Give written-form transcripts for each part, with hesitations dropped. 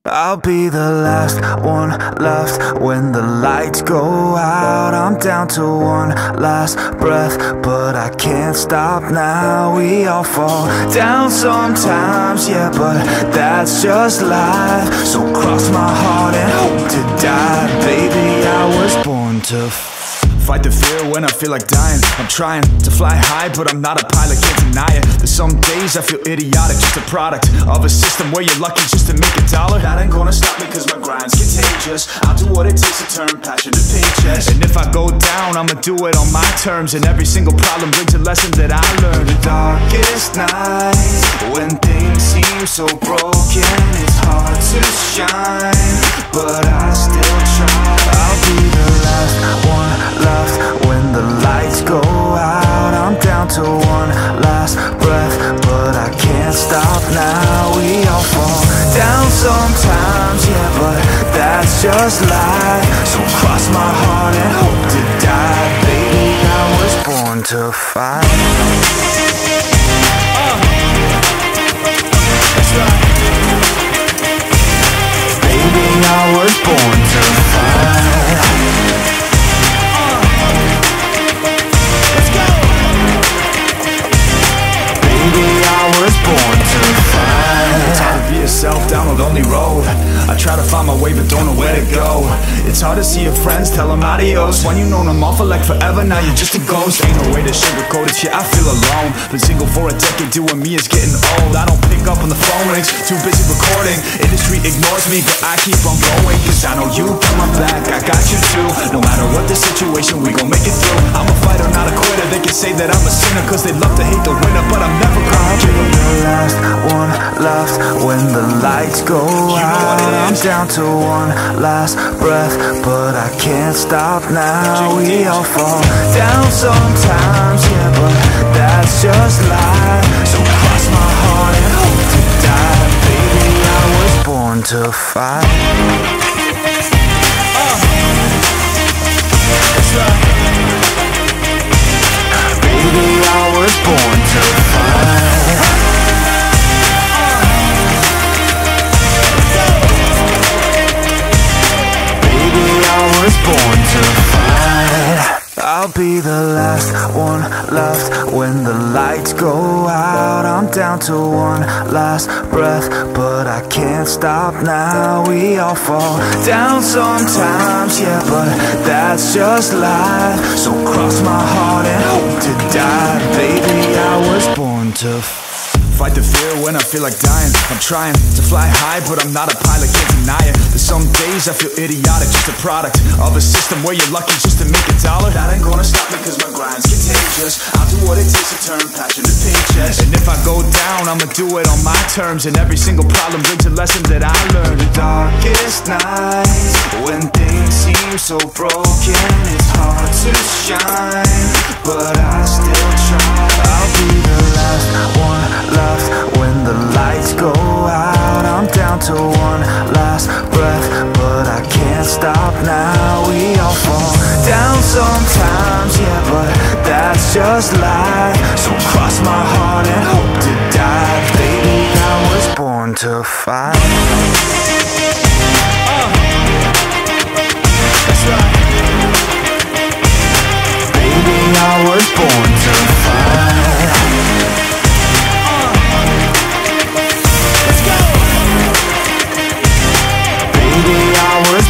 I'll be the last one left when the lights go out. I'm down to one last breath, but I can't stop now. We all fall down sometimes, yeah, but that's just life. So cross my heart and hope to die. Baby, I was born to fight the fear when I feel like dying. I'm trying to fly high, but I'm not a pilot, can't deny it. There's some days I feel idiotic, just a product of a system where you're lucky just to make a dollar. That ain't gonna stop me cause my grind's contagious. I'll do what it takes to turn passion to paychecks. And if I go down, I'ma do it on my terms. And every single problem brings a lesson that I learned. The darkest nights, when things seem so broken, it's hard to shine, but I still try. I'll be the last one left when the lights go out. I'm down to one last breath, but I can't stop now. We all fall down sometimes, yeah, but that's just life. So cross my heart and hope to die. Baby, I was born to fight. That's right. Baby, I was born to fight. Born to fight. It's hard to be yourself down a lonely road. I try to find my way but don't know where to go. It's hard to see your friends, tell them adios. When you known them all for like forever, now you're just a ghost. Ain't no way to sugarcoat it, yeah, I feel alone. Been single for a decade, doing me is getting old. I don't pick up on the phone rings, too busy recording. Industry ignores me, but I keep on going. Cause I know you got my back, I got you too. No matter what the situation, we gon' make it through. I'm a fighter, not a quitter. They can say that I'm a sinner cause they love to hate the winner, but I'm never gonna give up. The last one left when the lights go out. I'm down to one last breath, but I can't stop now. We all fall down sometimes, yeah, but that's just life. So cross my heart and hope to die. Baby, I was born to fight. That's right. Baby, I was born to fight. Born to fight. I'll be the last one left when the lights go out. I'm down to one last breath, but I can't stop now. We all fall down sometimes, yeah, but that's just life. So cross my heart and hope to die. Baby, I was born to fight the fear when I feel like dying. I'm trying to fly high, but I'm not a pilot, can't deny it. There's some days I feel idiotic, just a product of a system where you're lucky just to make a dollar. That ain't gonna stop me cause my grind's contagious. I'll do what it takes to turn passion to paychecks. And if I go down, I'ma do it on my terms. And every single problem brings a lesson that I learned. The darkest nights, when things seem so broken, it's hard to shine, but I still try. I'll be the last one left when the lights go out. I'm down to one last breath, but I can't stop now. We all fall down sometimes, yeah, but that's just life. So cross my heart and hope to die. Baby, I was born to fight. That's right. Baby, I was born to fight.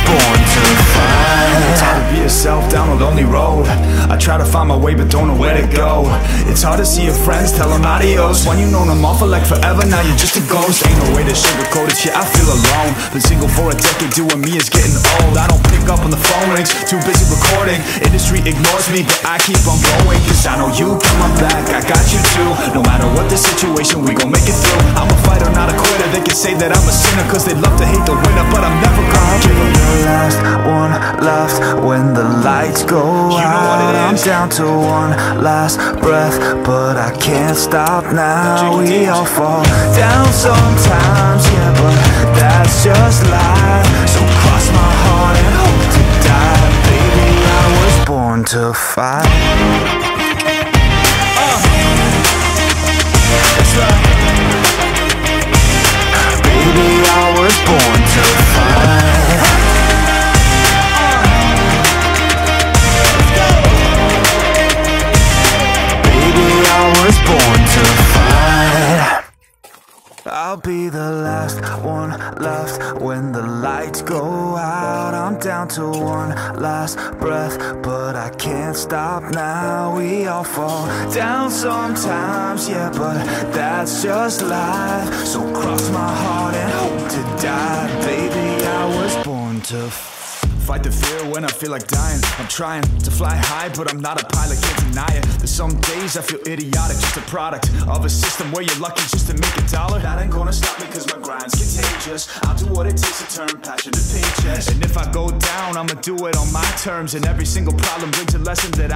Born to fight. It's hard to be yourself down a lonely road. I try to find my way but don't know where to go. It's hard to see your friends, tell them adios. When you known them all for like forever, now you're just a ghost. Ain't no way to sugarcoat it, yeah, I feel alone. Been single for a decade, doing me is getting old. I don't pick up on the phone rings, too busy recording. Industry ignores me, but I keep on going. Cause I know you got my back, I got you too. No matter what the situation, we gon' make it through. I'm a fighter, not a quitter. They can say that I'm a sinner cause they love to hate the winner, but I'm never gonna give up. The last one left when the lights go out. I'm down to one last breath, but I can't stop now. We all fall down sometimes, yeah, but that's just life. So cross my heart and hope to die. Baby, I was born to fight. That's right. Baby, I was born to I'll be the last one left when the lights go out. I'm down to one last breath, but I can't stop now. We all fall down sometimes, yeah, but that's just life. So cross my heart and hope to die. Baby, I was born to fight the fear when I feel like dying. I'm trying to fly high, but I'm not a pilot, can't deny it. There's some days I feel idiotic, just a product of a system where you're lucky just to make a dollar. That ain't gonna stop me cause my grind's contagious. I'll do what it takes to turn passion to paychecks. And if I go down, I'ma do it on my terms. And every single problem brings a lesson that I